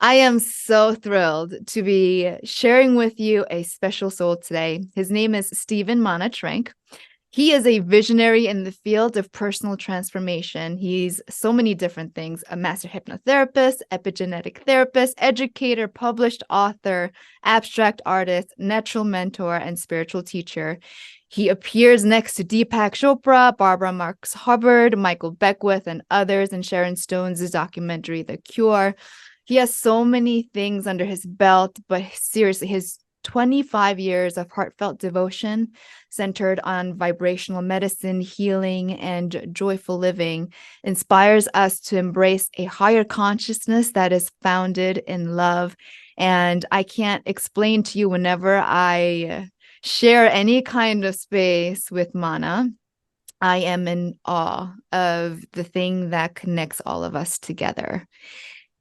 I am so thrilled to be sharing with you a special soul today. His name is Steven Mana Trink. He is a visionary in the field of personal transformation. He's so many different things: a master hypnotherapist, epigenetic therapist, educator, published author, abstract artist, natural mentor, and spiritual teacher. He appears next to Deepak Chopra, Barbara Marx Hubbard, Michael Beckwith, and others in Sharon Stone's documentary, The Cure. He has so many things under his belt, but seriously, his 25 years of heartfelt devotion centered on vibrational medicine, healing, and joyful living inspires us to embrace a higher consciousness that is founded in love. And I can't explain to you, whenever I share any kind of space with Mana, I am in awe of the thing that connects all of us together.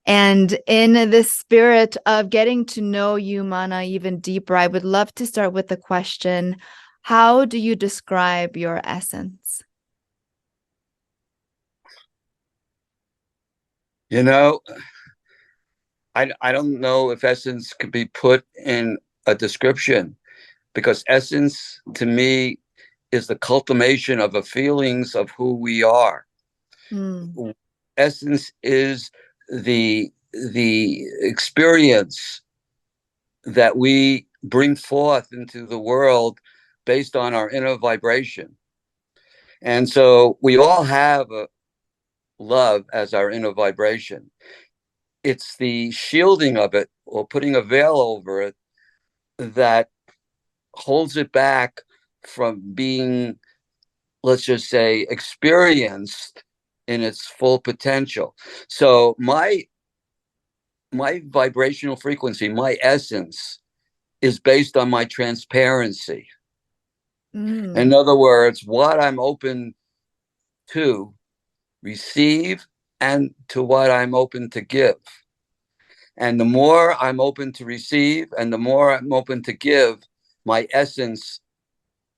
And in the spirit of getting to know you, Mana, even deeper, I would love to start with the question: how do you describe your essence? You know, I don't know if essence could be put in a description, because essence to me is the culmination of the feelings of who we are. Mm, Essence is the experience that we bring forth into the world based on our inner vibration. And so we all have a love as our inner vibration. It's the shielding of it or putting a veil over it that holds it back from being, let's just say, experienced in its full potential. So my vibrational frequency, my essence, is based on my transparency. In mm, other words, what I'm open to receive and to what I'm open to give. And the more I'm open to receive and the more I'm open to give, my essence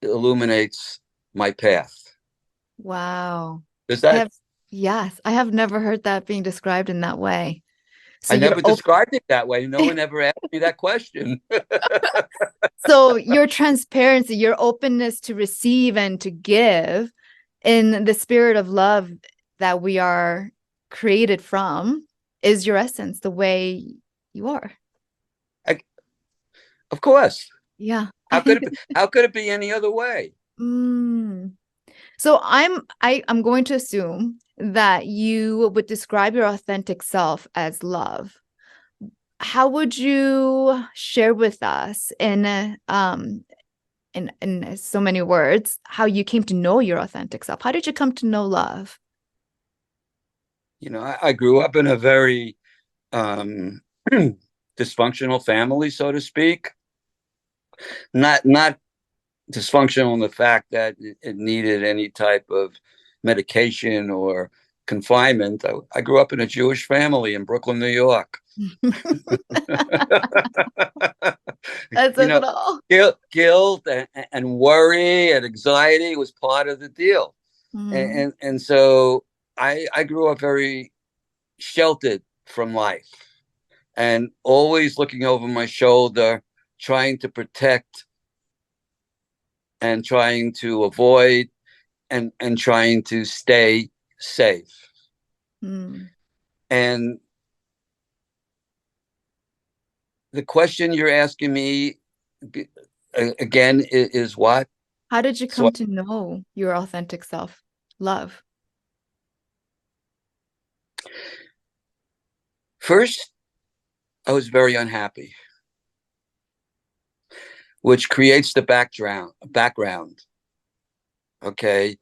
illuminates my path. wow. Does I that? have, yes, I have never heard that being described in that way. So I you're never open. described it that way. No one ever asked me that question. So your transparency, your openness to receive and to give in the spirit of love that we are created from is your essence, the way you are. I, of course. Yeah. How could it be any other way? Mm. So I'm going to assume that you would describe your authentic self as love. How would you share with us in so many words how you came to know your authentic self? How did you come to know love? I grew up in a very um, dysfunctional family, so to speak. Not dysfunctional in the fact that it needed any type of medication or confinement. I grew up in a Jewish family in Brooklyn, New York. That you says know, it all. guilt and worry and anxiety was part of the deal, Mm, and so I grew up very sheltered from life and always looking over my shoulder, trying to protect and trying to avoid and trying to stay safe. mm. And the question you're asking me again is what? How did you So come to know your authentic self? Love. first, I was very unhappy, which creates the background, okay,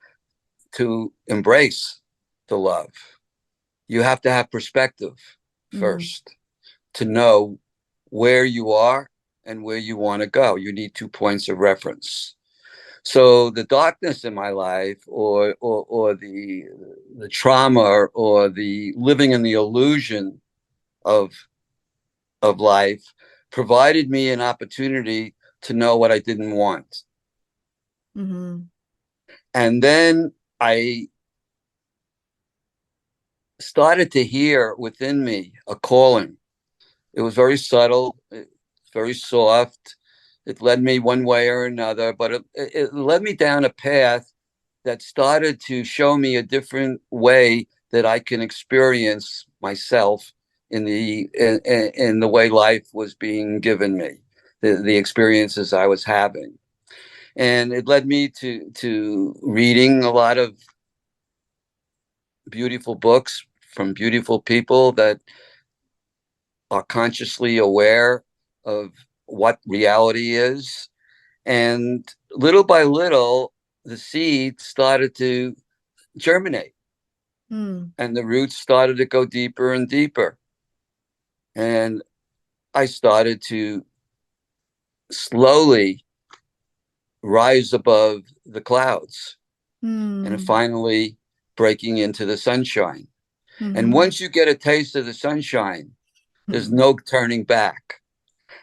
to embrace the love. You have to have perspective Mm, first to know where you are and where you want to go. You need 2 points of reference. So the darkness in my life, or the trauma, or the living in the illusion of life, provided me an opportunity to know what I didn't want. mm-hmm, And then I started to hear within me a calling It was very subtle, very soft. It led me one way or another, but it led me down a path that started to show me a different way that I can experience myself in the way life was being given me, the experiences I was having. And it led me to reading a lot of beautiful books from beautiful people that are consciously aware of what reality is. And little by little, the seed started to germinate Mm. and the roots started to go deeper and deeper. And I started to slowly rise above the clouds and Mm. finally breaking into the sunshine. And Mm-hmm. once you get a taste of the sunshine, there's Mm. no turning back.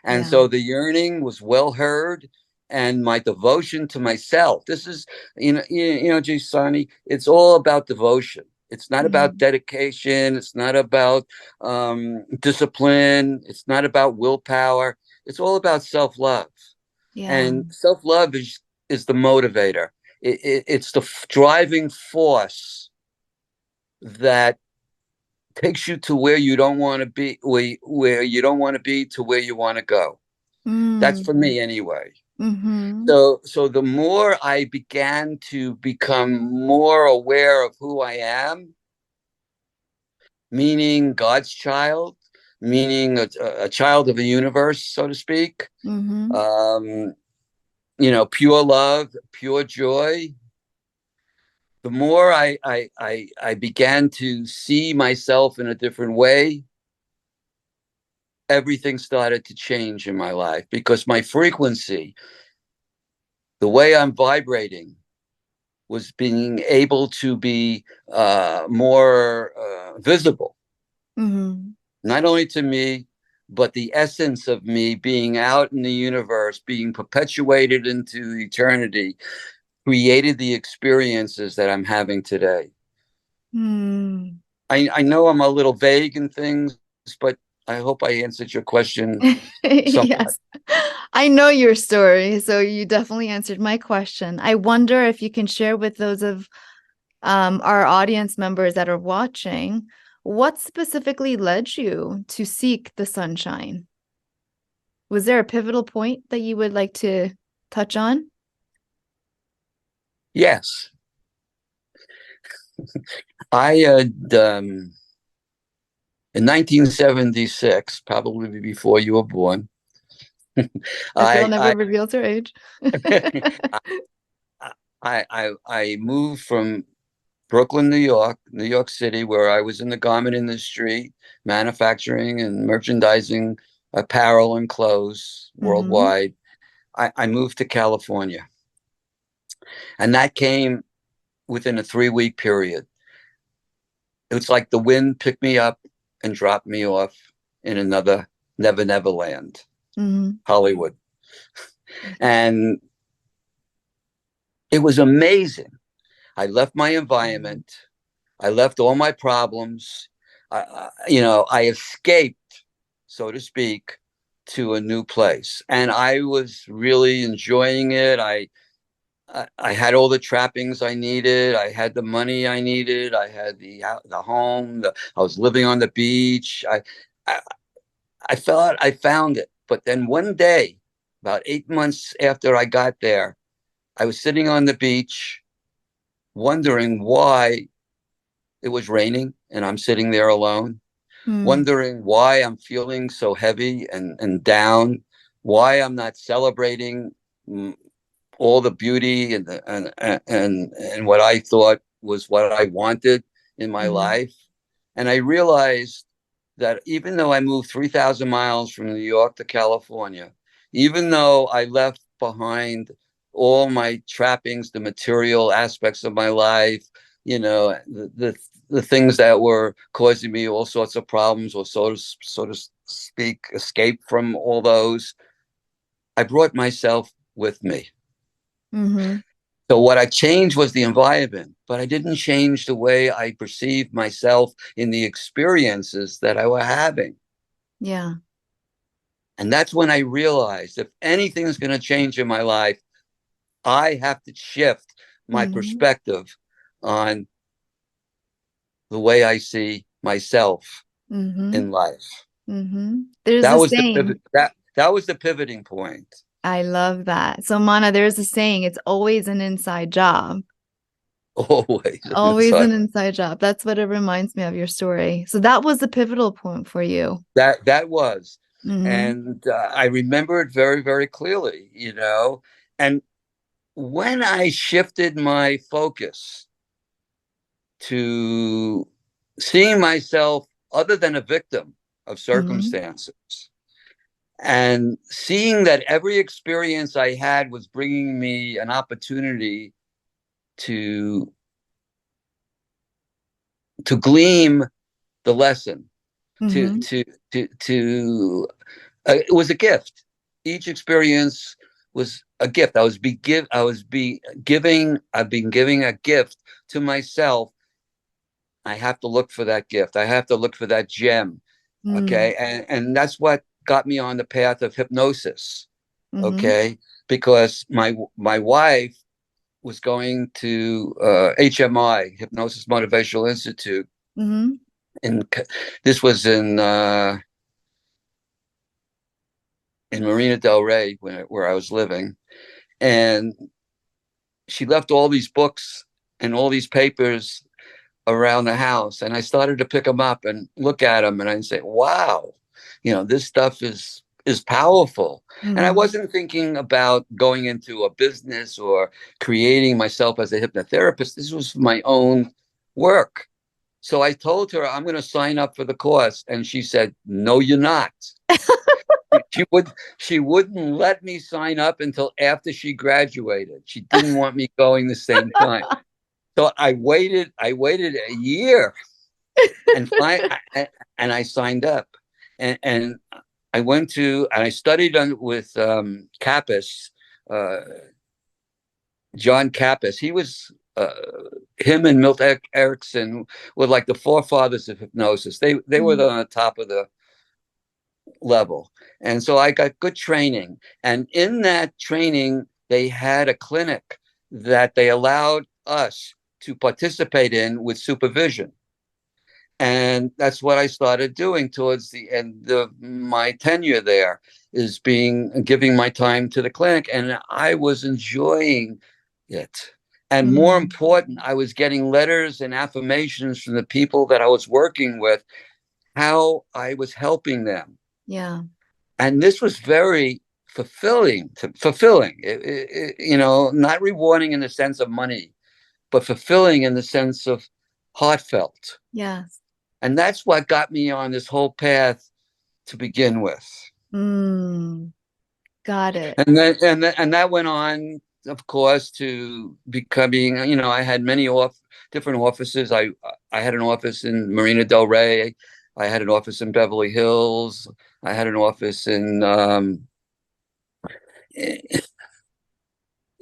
And Yeah. so the yearning was well heard, and my devotion to myself. This is, Jay Sonny, it's all about devotion. It's not about Mm. dedication. It's not about discipline. It's not about willpower. It's all about self love. Yeah. And self love is the motivator. It's the driving force that takes you to where you don't want to be, where you don't want to be to where you want to go. That's for Mm. me anyway. Mm-hmm. So the more I began to become more aware of who I am, meaning God's child, meaning a child of the universe, so to speak, Mm-hmm. um, pure love, pure joy, the more I began to see myself in a different way, everything started to change in my life because my frequency, the way I'm vibrating, was being able to be more visible, Mm-hmm. not only to me, but the essence of me being out in the universe, being perpetuated into eternity, created the experiences that I'm having today. Mm. I know I'm a little vague in things, but I hope I answered your question somewhat. Yes. I know your story, so you definitely answered my question. I wonder if you can share with those of our audience members that are watching, what specifically led you to seek the sunshine? Was there a pivotal point that you would like to touch on? Yes, I in 1976, probably before you were born. A girl I never I reveals her age. I moved from Brooklyn, New York City, where I was in the garment industry, manufacturing and merchandising apparel and clothes Mm-hmm. worldwide. I moved to California, and that came within a 3 week period. It was like the wind picked me up and dropped me off in another Never Land, Mm-hmm. Hollywood. And it was amazing. I left my environment. I left all my problems. I escaped, so to speak, to a new place, and I was really enjoying it. I had all the trappings I needed. I had the money I needed. I had the home. I was living on the beach. I I thought I found it, but then one day, about 8 months after I got there, I was sitting on the beach, wondering why it was raining and I'm sitting there alone, Mm-hmm. wondering why I'm feeling so heavy and down, why I'm not celebrating all the beauty and what I thought was what I wanted in my Mm-hmm. life. And I realized that even though I moved 3,000 miles from New York to California, even though I left behind all my trappings, the material aspects of my life, the things that were causing me all sorts of problems, or so to speak, escape from all those, I brought myself with me. Mm-hmm. So what I changed was the environment, but I didn't change the way I perceived myself in the experiences that I was having. Yeah. And that's when I realized if anything is going to change in my life, I have to shift my Mm-hmm. perspective on the way I see myself Mm-hmm. in life. Mm-hmm. There's That a was the saying. pivot. That was the pivoting point. I love that. So, Mana, there's a saying, it's always an inside job. Always an Always inside. an inside job. That's what it reminds me of your story. So that was the pivotal point for you. That was, Mm-hmm. and I remember it very, very clearly. And when I shifted my focus to seeing myself other than a victim of Mm-hmm. circumstances, and seeing that every experience I had was bringing me an opportunity to glean the lesson, to Mm-hmm. to it was a gift. Each experience was a gift. I've been giving a gift to myself. I have to look for that gift. I have to look for that gem. Mm-hmm. Okay. And that's what got me on the path of hypnosis. Mm-hmm. Okay. Because my wife was going to HMI, Hypnosis Motivational Institute. Mm-hmm. And this was in Marina Del Rey, where I was living. And she left all these books and all these papers around the house. And I started to pick them up and look at them, and I'd say, wow, this stuff is powerful. And I Mm-hmm. wasn't thinking about going into a business or creating myself as a hypnotherapist. This was my own work. So I told her I'm going to sign up for the course, and she said, "No, you're not." She wouldn't let me sign up until after she graduated. She didn't want me going the same time. So I waited a year and I signed up, and I went to and I studied with Kappas, uh, John Kappas. He was him and Milt Erickson were like the forefathers of hypnosis. They were Mm-hmm. on the top of the level. And so I got good training. And in that training, they had a clinic that they allowed us to participate in with supervision. And that's what I started doing towards the end of my tenure there, is giving my time to the clinic. And I was enjoying it. And more Mm-hmm. important, I was getting letters and affirmations from the people that I was working with, how I was helping them. Yeah. And this was very fulfilling, not rewarding in the sense of money, but fulfilling in the sense of heartfelt. Yes. And that's what got me on this whole path to begin with. Mm. Got it. And that went on, of course, to becoming, I had many different offices. I had an office in Marina Del Rey. I had an office in Beverly Hills. I had an office in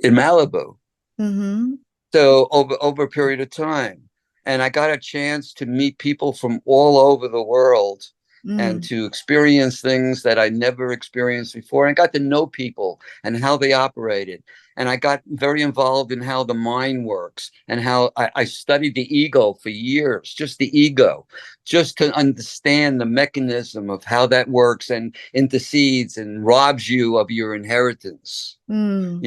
Malibu. Mm-hmm. So over a period of time, and I got a chance to meet people from all over the world and Mm. to experience things that I never experienced before. And I got to know people and how they operated. And I got very involved in how the mind works and how I studied the ego for years, just the ego, just to understand the mechanism of how that works and intercedes and robs you of your inheritance. Mm.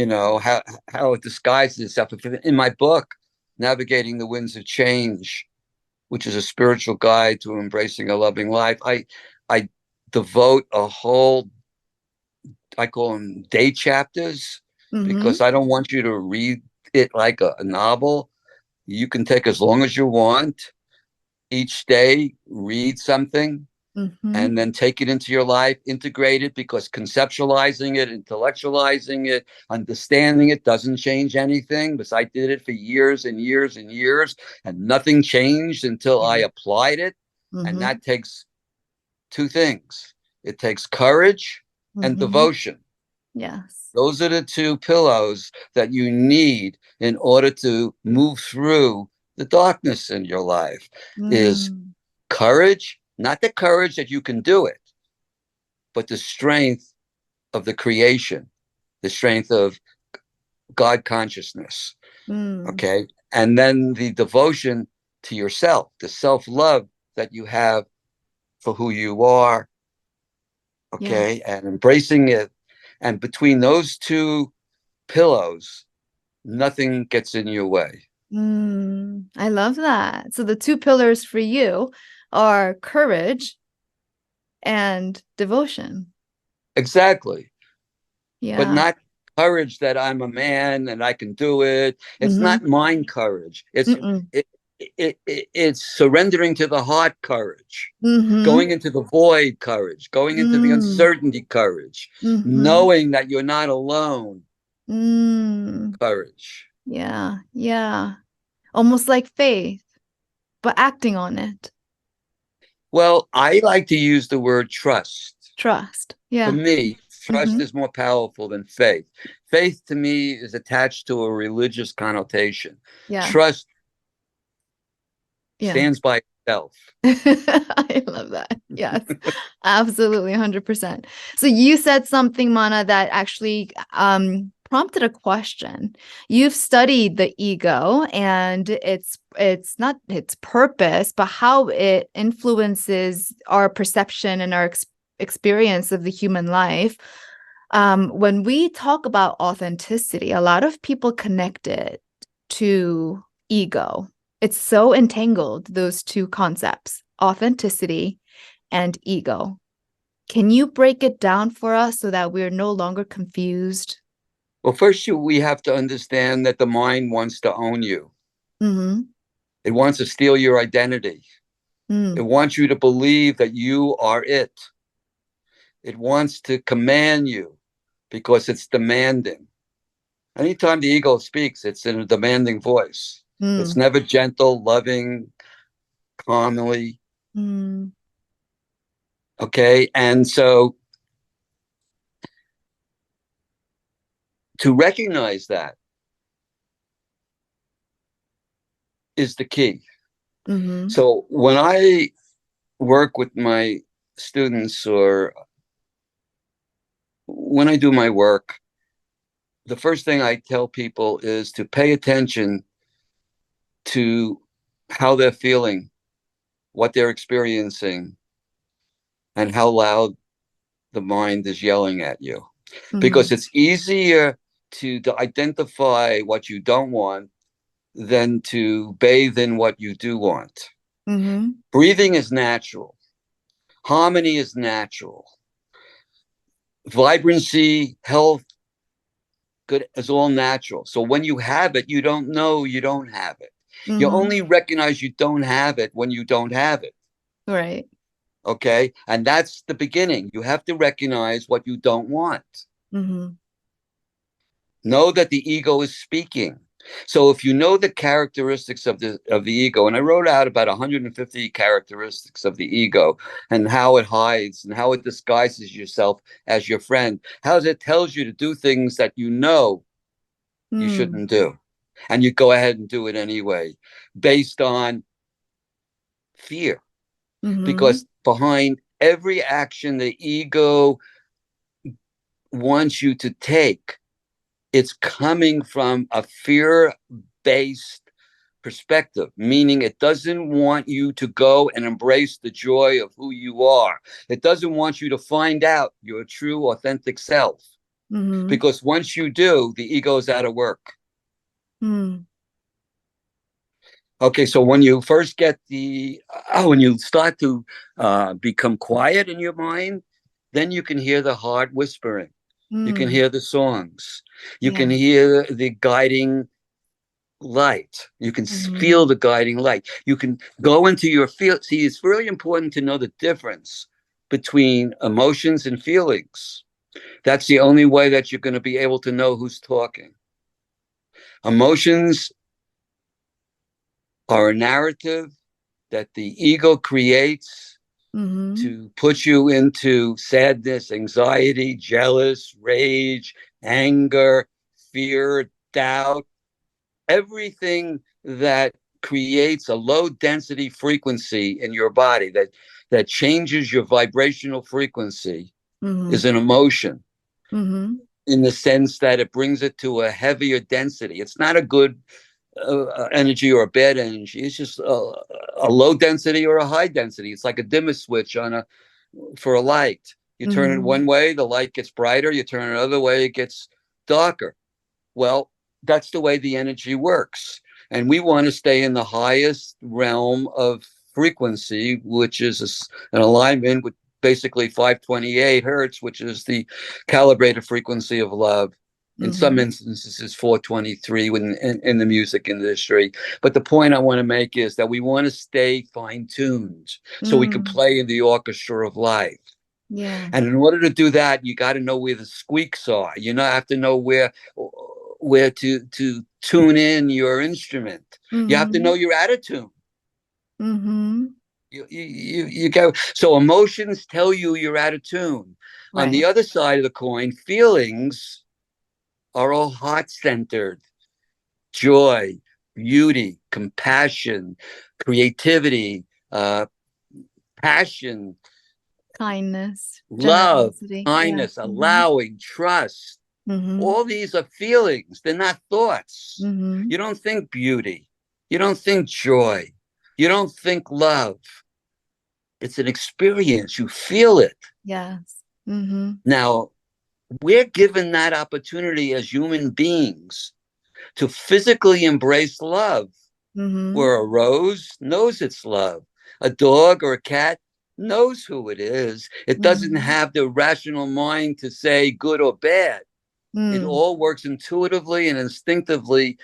How it disguises itself. In my book, Navigating the Winds of Change, which is a spiritual guide to embracing a loving life, I devote a whole, I call them day chapters, Mm-hmm. because I don't want you to read it like a novel. You can take as long as you want. Each day, read something, Mm-hmm. and then take it into your life, integrate it, because conceptualizing it, intellectualizing it, understanding it doesn't change anything. Because I did it for years and years and years, and nothing changed until I Yeah. applied it. And Mm-hmm. that takes two things: it takes courage and Mm-hmm. devotion. Yes. Those are the two pillows that you need in order to move through the darkness in your life. Is Mm. courage, not the courage that you can do it, but the strength of the creation, the strength of God consciousness. Mm. Okay. And then the devotion to yourself, the self love that you have for who you are. Yeah. Okay. And embracing it. And between those two pillows, nothing gets in your way. I love that. So the two pillars for you are courage and devotion. Exactly. But Yeah. not courage that I'm a man and I can do it. It's Mm-hmm. not mind courage. Mm-mm. It, it's surrendering to the heart courage, Mm-hmm. going into the void courage, going into the Mm. uncertainty courage, Mm-hmm. knowing that you're not alone Mm. courage. Yeah. Yeah. Almost like faith, but acting on it. Well, I like to use the word trust. Trust. For Yeah. me, trust Mm-hmm. is more powerful than faith. Faith to me is attached to a religious connotation. Yeah. Trust Yeah. stands by itself. I love that. Yes, absolutely, 100%. So you said something, Mana, that actually prompted a question. You've studied the ego and it's not its purpose, but how it influences our perception and our experience of the human life. When we talk about authenticity, a lot of people connect it to ego. It's so entangled, those two concepts, authenticity and ego. Can you break it down for us so that we're no longer confused? Well, first, we have to understand that the mind wants to own you. Mm-hmm. It wants to steal your identity. It Mm. wants you to believe that you are it. It wants to command you because it's demanding. Anytime the ego speaks, it's in a demanding voice. It's Mm. never gentle, loving, calmly. Mm. Okay. And so to recognize that is the key. Mm-hmm. So when I work with my students or when I do my work, the first thing I tell people is to pay attention to how they're feeling, what they're experiencing, and how loud the mind is yelling at you. Mm-hmm. Because it's easier to identify what you don't want than to bathe in what you do want. Mm-hmm. Breathing is natural, harmony is natural, vibrancy, health, good is all natural. So when you have it, you don't know you don't have it. You Mm-hmm. only recognize you don't have it when you don't have it. Right. Okay. And that's the beginning. You have to recognize what you don't want. Mm-hmm. Know that the ego is speaking. So if you know the characteristics of the ego, and I wrote out about 150 characteristics of the ego and how it hides and how it disguises yourself as your friend, how it tells you to do things that you know you Mm. shouldn't do. And you go ahead and do it anyway, based on fear. Mm-hmm. Because behind every action the ego wants you to take, it's coming from a fear based perspective, meaning it doesn't want you to go and embrace the joy of who you are. It doesn't want you to find out your true, authentic self. Mm-hmm. Because once you do, the ego is out of work. Mm. Okay, so when you first get when you start to become quiet in your mind, then you can hear the heart whispering. You can Mm. hear the songs. You can Yeah. hear the guiding light. You can Mm-hmm. feel the guiding light. You can go into your feel. See, it's really important to know the difference between emotions and feelings. That's the only way that you're going to be able to know who's talking. Emotions are a narrative that the ego creates Mm-hmm. to put you into sadness, anxiety, jealous, rage, anger, fear, doubt, everything that creates a low density frequency in your body that changes your vibrational frequency Mm-hmm. is an emotion, Mm-hmm. in the sense that it brings it to a heavier density. It's not a good energy or a bad energy. It's just a low density or a high density. It's like a dimmer switch on a for a light. You turn it Mm-hmm. one way, the light gets brighter. You turn it another way, it gets darker. Well, that's the way the energy works. And we want to stay in the highest realm of frequency, which is an alignment with basically 528 hertz, which is the calibrated frequency of love. In some Mm-hmm. instances, it's 423 in the music industry. But the point I want to make is that we want to stay fine tuned so we can Mm. play in the orchestra of life. Yeah. And in order to do that, you got to know where the squeaks are. You know, have to know where to tune in your instrument. You have to Mm-hmm. know your attitude. Mm-hmm. You go. So emotions tell you you're out of tune. On the Right. other side of the coin, feelings are all heart centered: joy, beauty, compassion, creativity, passion, Kindness, love, generosity. Yeah. kindness, Mm-hmm. allowing, trust. Mm-hmm. All these are feelings, they're not thoughts. Mm-hmm. You don't think beauty, you don't think joy, you don't think love. It's an experience, you feel it. Yes. Mm-hmm. Now, we're given that opportunity as human beings to physically embrace love, Mm-hmm. where a rose knows it's love, a dog or a cat knows who it is. It doesn't Mm-hmm. have the rational mind to say good or bad. It Mm. all works intuitively and instinctively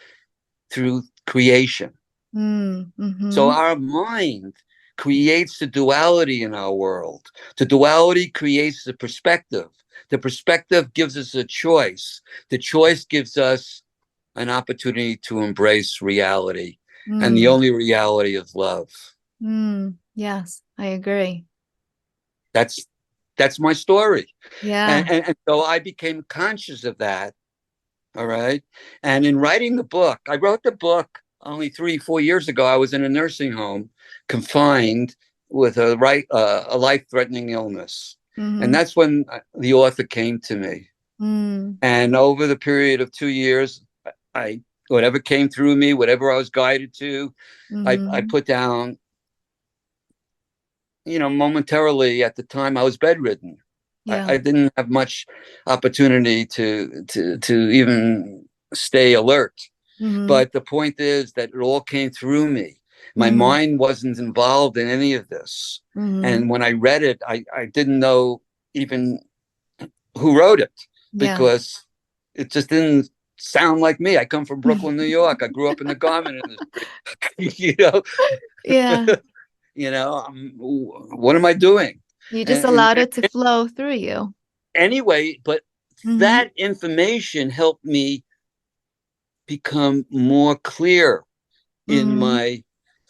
through creation. Mm. So Mm-hmm. our mind creates the duality in our world. The duality creates the perspective. The perspective gives us a choice. The choice gives us an opportunity to embrace reality. And the Mm. only reality is love. Mm. Yes, I agree. That's that's my story. Yeah. And so I became conscious of that. All right. And in writing the book, I wrote the book only 3, 4 years ago. I was in a nursing home, confined with a life threatening illness. And Mm-hmm. that's when the author came to me. Mm. And over the period of 2 years, I whatever came through me, whatever I was guided to, I Mm-hmm. put down. Momentarily at the time I was bedridden. Yeah. I didn't have much opportunity to even stay alert. Mm-hmm. But the point is that it all came through me. My Mm-hmm. mind wasn't involved in any of this. Mm-hmm. And when I read it, I didn't know even who wrote it, Yeah. because it just didn't sound like me. I come from Brooklyn, New York. I grew up in the garment industry. you know, Yeah. what am I doing? You just allowed And it to flow through you. anyway, but Mm-hmm. that information helped me become more clear in Mm-hmm. my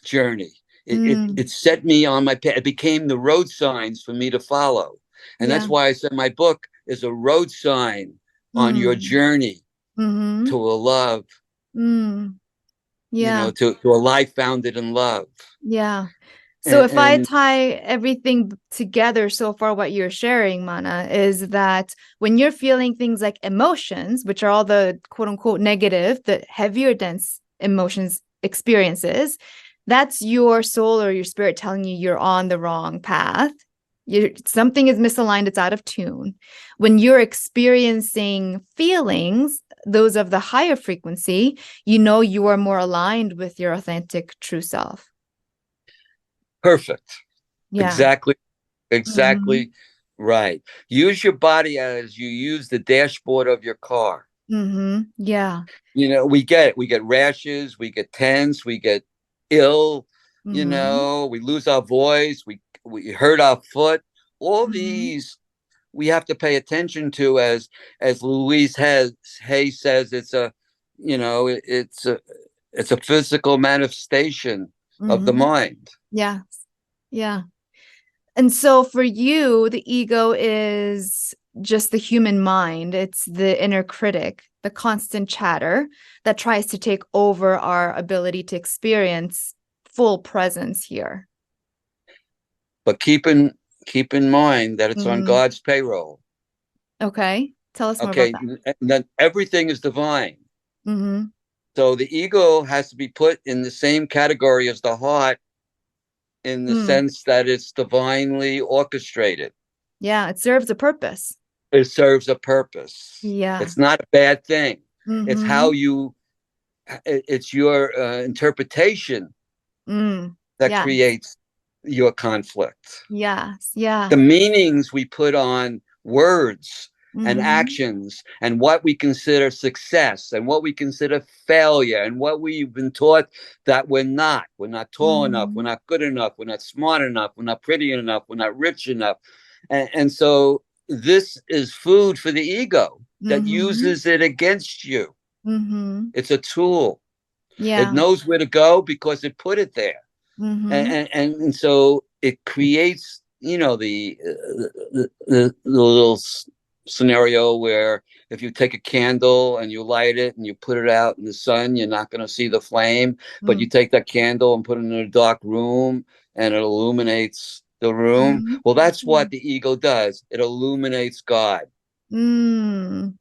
journey. It, it, Mm. it set me on my path. It became the road signs for me to follow. And Yeah. that's why I said my book is a road sign on your Mm. journey Mm-hmm. to a love, Mm. Yeah. to a life founded in love. Yeah. So And, if I and tie everything together so far, what you're sharing, Mana, is that when you're feeling things like emotions, which are all the quote unquote negative, the heavier dense emotions experiences, that's your soul or your spirit telling you you're on the wrong path. Something is misaligned, it's out of tune. When you're experiencing feelings, those of the higher frequency, you know you are more aligned with your authentic true self. perfect. Yeah. Exactly. Mm-hmm. Exactly right. Use your body as you use the dashboard of your car. Mm-hmm. Yeah. We get rashes, we get tense, we get ill, Mm-hmm. we lose our voice, we hurt our foot. All Mm-hmm. these we have to pay attention to, as Louise Hay says, it's a physical manifestation of the Mm-hmm. mind. Yes. Yeah. And so for you, the ego is just the human mind. It's the inner critic, the constant chatter that tries to take over our ability to experience full presence here. But keep in mind that it's on Mm-hmm. God's payroll. Okay. Tell us more about Okay, that. and then everything is divine. Mm-hmm. So the ego has to be put in the same category as the heart in the Mm. sense that it's divinely orchestrated. Yeah, it serves a purpose. It serves a purpose. Yeah. It's not a bad thing. It's how Mm-hmm. you, it's your interpretation Mm. that Yeah. creates your conflict. Yes. Yeah. The meanings we put on words and Mm-hmm. actions and what we consider success and what we consider failure and what we've been taught that we're not tall enough, we're Mm-hmm. not good enough, we're not smart enough, we're not pretty enough, we're not rich enough. And so this is food for the ego that Mm-hmm. uses it against you. Mm-hmm. It's a tool. It Yeah. knows where to go because it put it there. and Mm-hmm. and so it creates the little scenario where if you take a candle and you light it and you put it out in the sun, you're not going to see the flame, but you Mm. take that candle and put it in a dark room and it illuminates the room. Mm-hmm. Well, that's Mm. what the ego does. It illuminates God. Mm.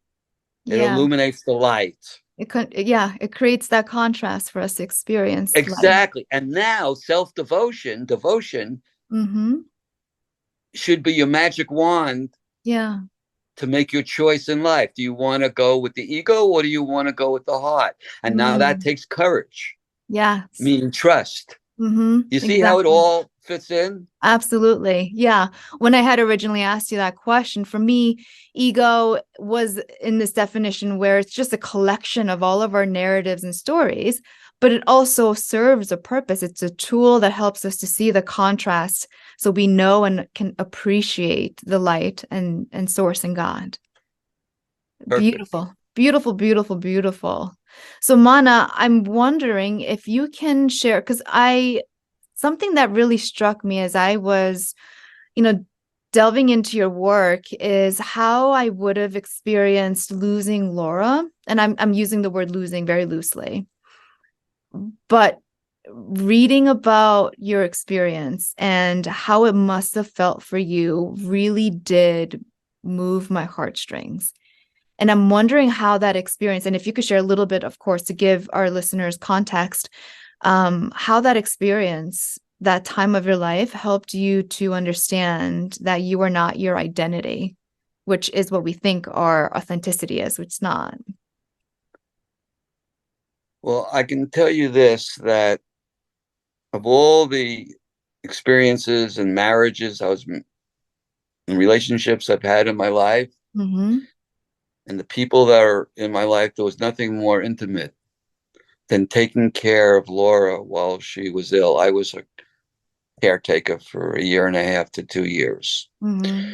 It Yeah. illuminates the light. Yeah, it creates that contrast for us to experience life. Exactly. And now devotion Mm-hmm. should be your magic wand Yeah. to make your choice in life. Do you want to go with the ego or do you want to go with the heart? And now that Mm. takes courage, Yes. meaning trust. Mm-hmm. You see how it Exactly. all fits in? Absolutely. Yeah. When I had originally asked you that question, for me, ego was in this definition where it's just a collection of all of our narratives and stories, but it also serves a purpose. It's a tool that helps us to see the contrast so we know and can appreciate the light and source in God. Perfect. Beautiful. Beautiful, beautiful, beautiful. So Mana, I'm wondering if you can share, because I something that really struck me as I was, you know, delving into your work is how I would have experienced losing Laura. And I'm using the word losing very loosely. But reading about your experience and how it must have felt for you really did move my heartstrings. And I'm wondering how that experience, and if you could share a little bit, of course, to give our listeners context, how that experience, that time of your life helped you to understand that you are not your identity, which is what we think our authenticity is, which it's not. Well, I can tell you this, that of all the experiences and marriages and relationships I've had in my life Mm-hmm. and the people that are in my life, there was nothing more intimate than taking care of Laura while she was ill. I was a caretaker for a year and a half to 2 years. Mm-hmm.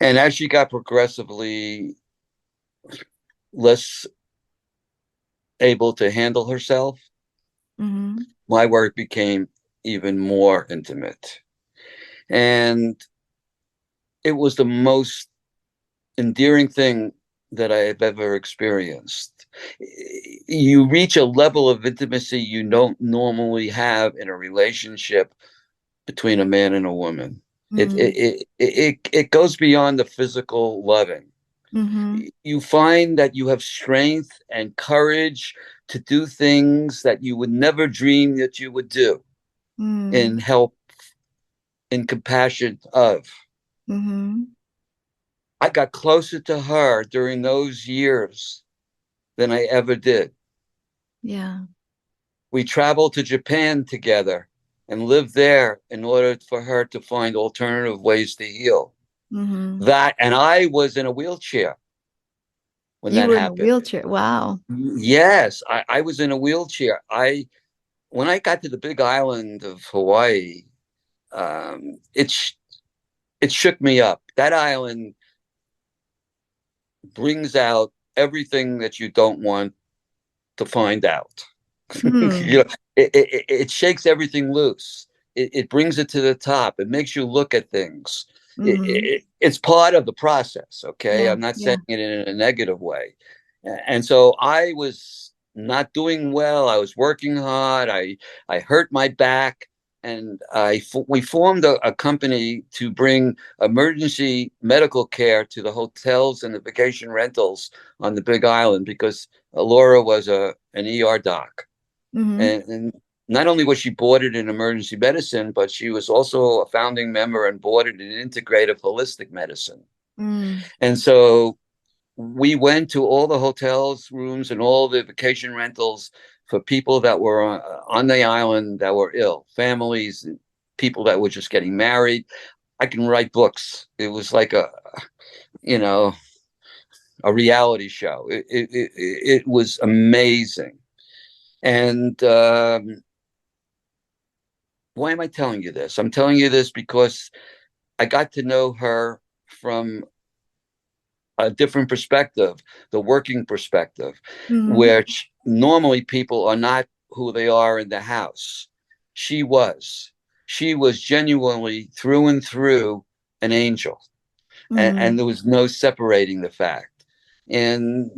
And as she got progressively less able to handle herself, Mm-hmm. my work became even more intimate. And it was the most endearing thing that I have ever experienced. You reach a level of intimacy you don't normally have in a relationship between a man and a woman. It goes beyond the physical loving. Mm-hmm. You find that you have strength and courage to do things that you would never dream that you would do Mm-hmm. in help, in compassion of. Mm-hmm. I got closer to her during those years than I ever did. Yeah. We traveled to Japan together and lived there in order for her to find alternative ways to heal. Mm-hmm. That, and I was in a wheelchair when You that were in a happened. wheelchair. Wow. Yes, I was in a wheelchair. When I got to the big island of Hawaii, it it shook me up. That island brings out everything that you don't want to find out. Mm. you know, it shakes everything loose. It brings it to the top. It makes you look at things. Mm-hmm. It's part of the process. Okay, Yeah. I'm not Yeah. saying it in a negative way. And so I was not doing well. I was working hard. I hurt my back. and we formed a company to bring emergency medical care to the hotels and the vacation rentals on the Big Island, because Laura was an ER doc, Mm-hmm. and not only was she boarded in emergency medicine, but she was also a founding member and boarded in integrative holistic medicine. Mm. And so we went to all the hotels rooms and all the vacation rentals for people that were on the island that were ill, families, people that were just getting married. I can write books. It was like you know, a reality show. It was amazing. And why am I telling you this? I'm telling you this because I got to know her from a different perspective, the working perspective, Mm-hmm. which normally people are not who they are in the house. She was. She was genuinely through and through an angel, and Mm. there was no separating the fact. And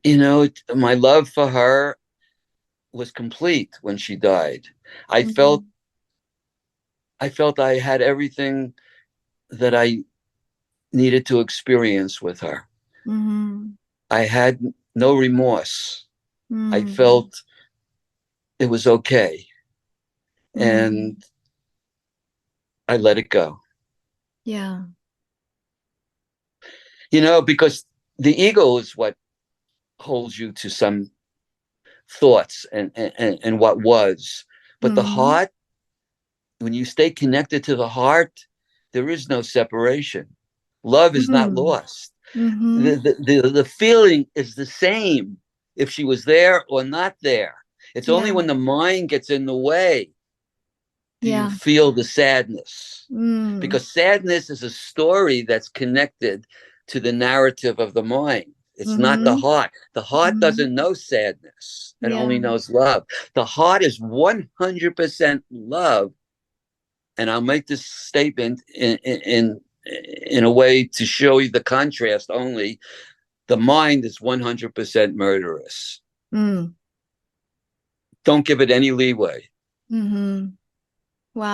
you know, my love for her was complete when she died. I felt Mm. I felt I had everything that I needed to experience with her. Mm-hmm. I had no remorse. I Mm. felt it was okay. Mm. And I let it go. Yeah. You know, because the ego is what holds you to some thoughts and what was. But the Mm-hmm. heart, when you stay connected to the heart, there is no separation. Love is not Mm. lost. Mm-hmm. The feeling is the same if she was there or not there. It's only Yeah. when the mind gets in the way do you Yeah. feel the sadness, Mm. because sadness is a story that's connected to the narrative of the mind. It's not the Mm-hmm. heart. The heart Mm-hmm. doesn't know sadness. It Yeah. only knows love. The heart is 100% love. And I'll make this statement in a way to show you the contrast only. The mind is 100% murderous. Mm. Don't give it any leeway. Mm-hmm.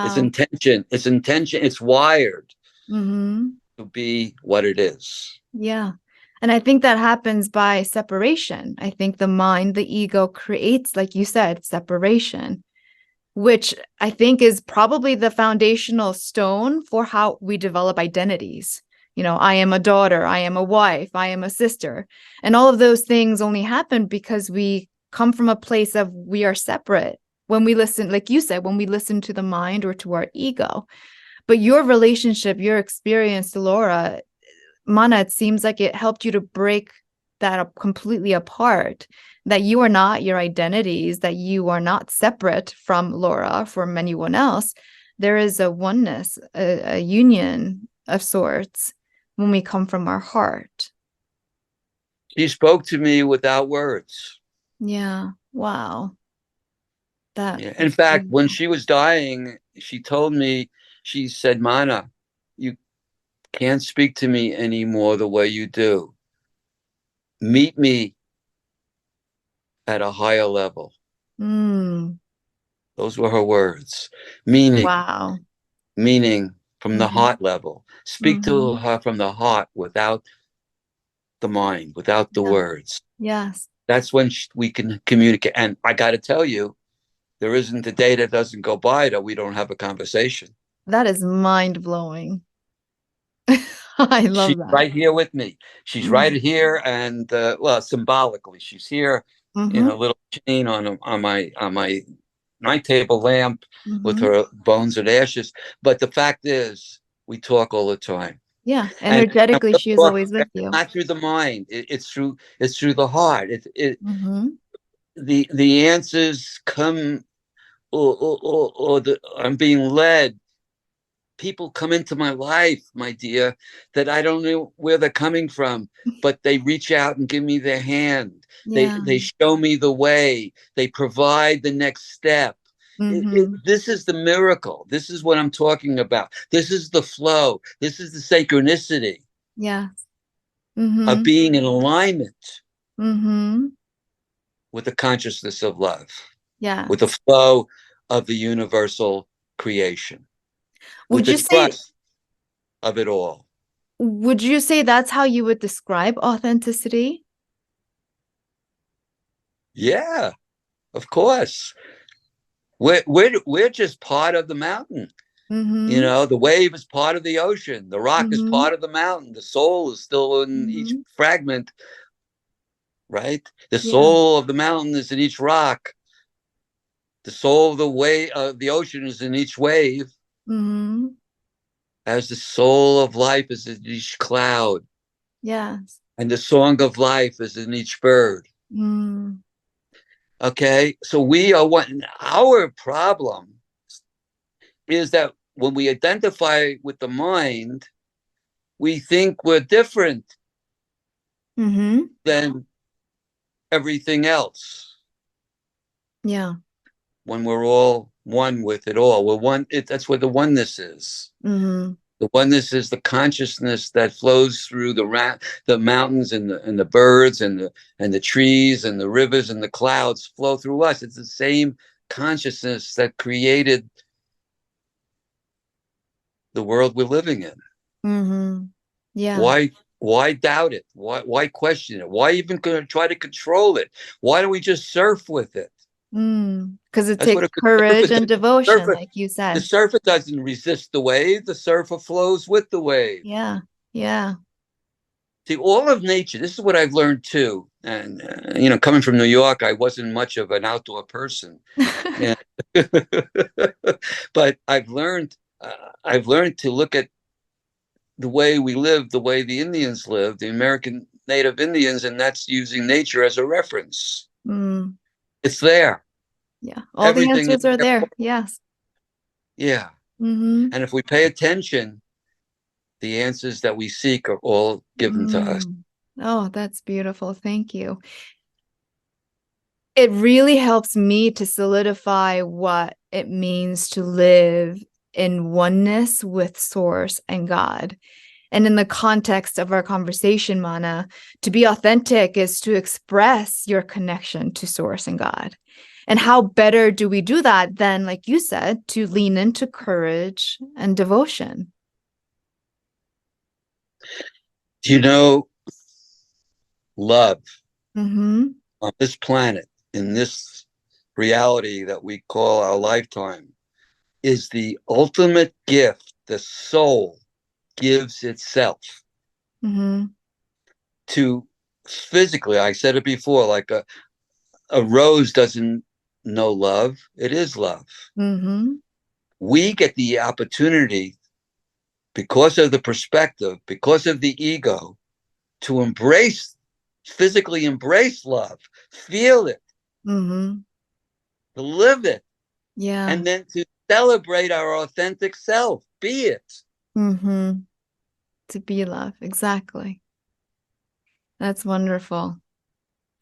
It's Wow. intention. It's intention. It's wired Mm-hmm. to be what it is. Yeah. And I think that happens by separation. I think the mind, the ego creates, like you said, separation, which I think is probably the foundational stone for how we develop identities. You know, I am a daughter, I am a wife, I am a sister. And all of those things only happen because we come from a place of we are separate. When we listen, like you said, when we listen to the mind or to our ego. But your relationship, your experience, Laura, Mana, it seems like it helped you to break that up completely apart, that you are not your identities, that you are not separate from Laura, from anyone else. There is a oneness, a union of sorts when we come from our heart. She spoke to me without words. Yeah. Wow. That Yeah. In is fact, when beautiful. she was dying, she told me, she said, Mana, you can't speak to me anymore the way you do. Meet me at a higher level. Mm. Those were her words. Meaning, Wow. meaning from the Mm-hmm. heart level. Speak to Mm-hmm. her from the heart without the mind, without the Yeah. words. Yes. That's when we can communicate. And I got to tell you, there isn't a day that doesn't go by that we don't have a conversation. That is mind blowing. I She's love that. right here with me. She's right Mm. here, and well, symbolically, she's here in a Mm-hmm. little chain on my night table lamp with Mm-hmm. her bones and ashes. But the fact is, we talk all the time, Yeah. and Energetically, we she is talk always with you. not through the mind. It's through the heart. Mm-hmm. The answers come, or I'm being led. People come into my life, my dear, that I don't know where they're coming from, but they reach out and give me their hand. Yeah. They show me the way. They provide the next step. Mm-hmm. This is the miracle. This is what I'm talking about. This is the flow. This is the synchronicity Yeah. of Mm-hmm. being in alignment Mm-hmm. with the consciousness of love, with the Yes. flow of the universal creation, with Would the you say trust of it all. would you say that's how you would describe authenticity? Yeah, of course. We're just part of the mountain. You Mm-hmm. know, the wave is part of the ocean. The rock is Mm-hmm. part of the mountain. The soul is still in each Mm-hmm. fragment, right? The Yeah. soul of the mountain is in each rock. The soul of the ocean is in each wave, Mm-hmm. as the soul of life is in each cloud, Yes. and the song of life is in each bird. Mm. Okay, so we are one. Our problem is that when we identify with the mind, we think we're different Mm-hmm. than everything else. Yeah. When we're all one with it all, we're one. That's where the oneness is. Mm-hmm. The oneness is the consciousness that flows through the mountains and the birds and the trees and the rivers and the clouds flow through us. It's the same consciousness that created the world we're living in. Mm-hmm. Yeah. Why doubt it? Why question it? Why even try to control it? Why don't we just surf with it? Because it That's what takes a good courage surfer and does. devotion, Surfer, like you the said. surfer doesn't resist the wave. The surfer flows with the wave. Yeah. Yeah. See, all of nature, this is what I've learned too. And, coming from New York, I wasn't much of an outdoor person. Yeah. But I've learned to look at the way we live, the way the Indians live, the American Native Indians, and that's using nature as a reference. Mm. It's there. Yeah. All the Everything is answers are there. there. Yes. Yeah. Mm-hmm. And if we pay attention, the answers that we seek are all given to us. Mm. Oh, that's beautiful. Thank you. It really helps me to solidify what it means to live in oneness with Source and God. And in the context of our conversation, Mana, to be authentic is to express your connection to Source and God. And how better do we do that than, like you said, to lean into courage and devotion? You know, love Mm-hmm. on this planet, in this reality that we call our lifetime, is the ultimate gift the soul gives itself Mm-hmm. to physically. I said it before, like a rose doesn't know love, it is love. Mm-hmm. We get the opportunity, because of the perspective, because of the ego, to physically embrace love, feel it, Mm-hmm. to live it, Yeah. and then to celebrate our authentic self, be it. Mm-hmm. To be love. Exactly. That's wonderful.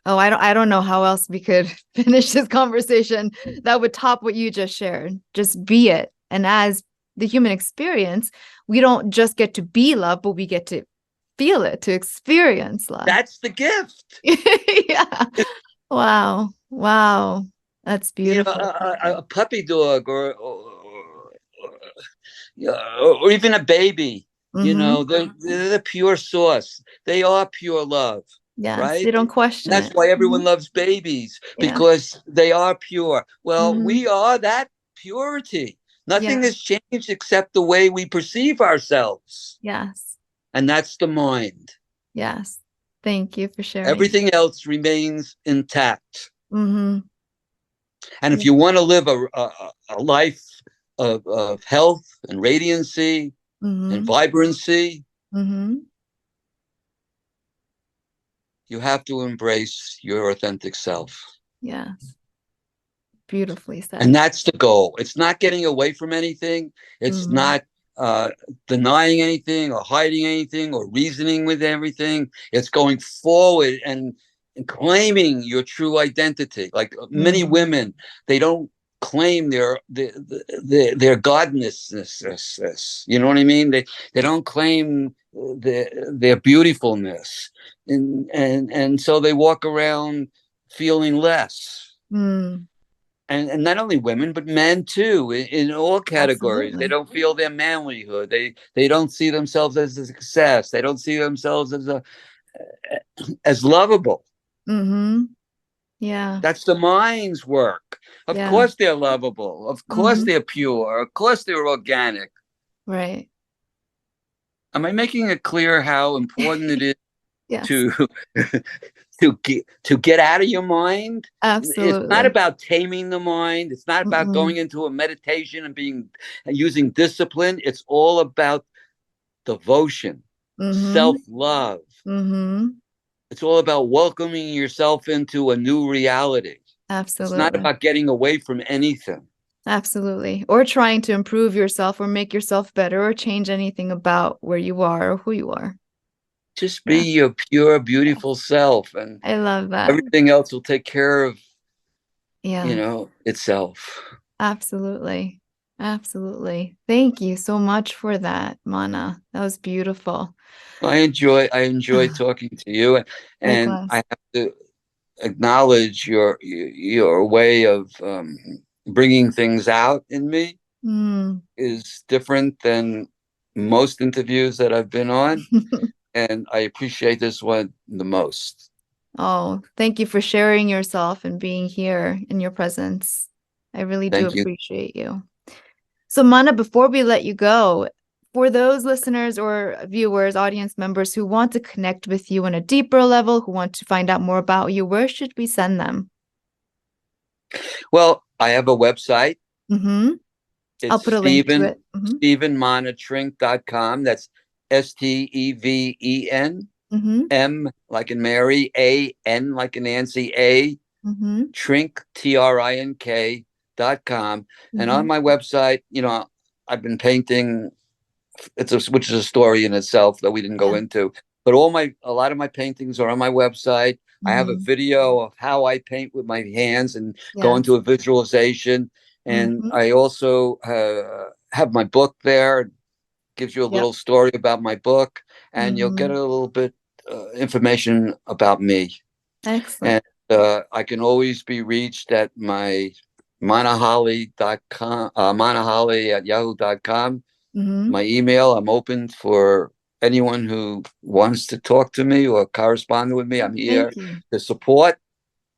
Oh, I don't know how else we could finish this conversation that would top what you just shared. Just be it. And as the human experience, we don't just get to be love, but we get to feel it, to experience love. That's the gift. Yeah. Wow. Wow. That's You know, beautiful. a puppy dog, or even a baby, Mm-hmm. they're the pure source. They are pure love, Yes. They right? don't And question that's it. why Mhm. everyone loves babies, Yeah. because they are pure. Well, Mm-hmm. we are that purity. Yeah. Nothing has changed except the way we perceive ourselves. Yes. And that's the mind. Yes. Thank you for sharing. Everything else remains intact. Mm-hmm. And if Yeah. you want to live a life of health and radiancy and Mm-hmm. vibrancy, Mm-hmm. you have to embrace your authentic self. Yes. Beautifully And said. that's the goal. It's not getting away from anything. It's Mm-hmm. not denying anything or hiding anything or reasoning with everything. It's going forward and claiming your true identity. Like many Mm-hmm. women, they don't claim their godness. You know what I mean? They don't claim their beautifulness, and so they walk around feeling less. Mm. and not only women but men too, in all categories. They Absolutely. don't feel their manlyhood. They don't see themselves as a success. They don't see themselves as lovable. Mm-hmm. Yeah. That's the mind's work. Of Yeah. course they're lovable. Of course Mm-hmm. they're pure. Of course they're organic. Right. Am I making it clear how important it is Yes. to to get out of your mind? It's not Absolutely. about taming the mind. It's not about going Mm-mm. into a meditation and using discipline. It's all about devotion, Mm-hmm. self-love. Mm-hmm. It's all about welcoming yourself into a new reality. It's not Absolutely. about getting away from anything. Absolutely. Or trying to improve yourself or make yourself better or change anything about where you are or who you are. Just be Yeah. your pure, beautiful self, and I love that. everything else will take care of, Yeah. itself. Absolutely. Absolutely. Thank you so much for that, Mana. That was beautiful. I enjoy talking to you, and I Likewise. have to acknowledge your way of bringing things out in me Mm. is different than most interviews that I've been on, and I appreciate this one the most. Oh, thank you for sharing yourself and being here in your presence. I really do Thank you. appreciate you. So, Mana, before we let you go, for those listeners or viewers, audience members who want to connect with you on a deeper level, who want to find out more about you, where should we send them? Well, I have a website. Mm-hmm. I'll It's put a link to it. Mm-hmm. StevenManaTrink.com. That's STEVEN Mm-hmm. M like in Mary, AN like in Nancy, A Mm-hmm. Trink TRINK.com. And Mm-hmm. on my website, I've been painting. Which is a story in itself that we didn't go Yeah. into. But a lot of my paintings are on my website. I have a Mm-hmm. video of how I paint with my hands and go into Yes. a visualization. And Mm-hmm. I also have my book there. It gives you a Yep. little story about my book, and you'll get Mm-hmm. a little bit information about me. Excellent. And I can always be reached at my manaholly.com, manaholly at yahoo.com. Mm-hmm. My email. I'm open for anyone who wants to talk to me or correspond with me. I'm here Thank you. to support.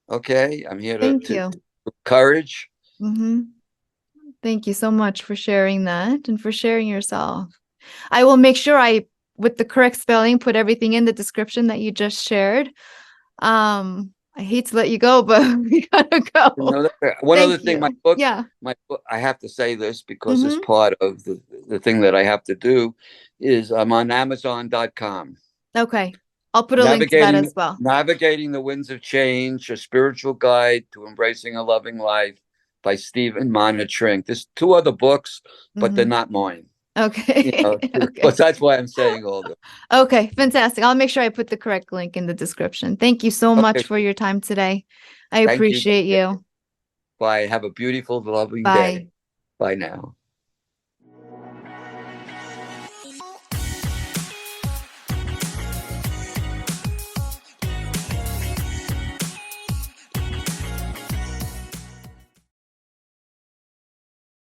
Okay. I'm here Thank to you. encourage. Mm-hmm. Thank you so much for sharing that and for sharing yourself. I will make sure with the correct spelling, put everything in the description that you just shared. I hate to let you go, but we gotta go. One other Thank thing, you. Yeah. my book, I have to say this because it's Mm-hmm. part of the thing that I have to do is I'm on Amazon.com. Okay. I'll put a link to that Navigating as well. Navigating the Winds of Change, a spiritual guide to embracing a loving life by Steven Mana Trink. There's two other books, but they're Mm-hmm. not mine. Okay. But Okay. that's why I'm saying all this. Okay. Fantastic. I'll make sure I put the correct link in the description. Thank you so much Okay, for your time today. I thank you. appreciate you. Bye. Have a beautiful, loving day. Bye. Bye now.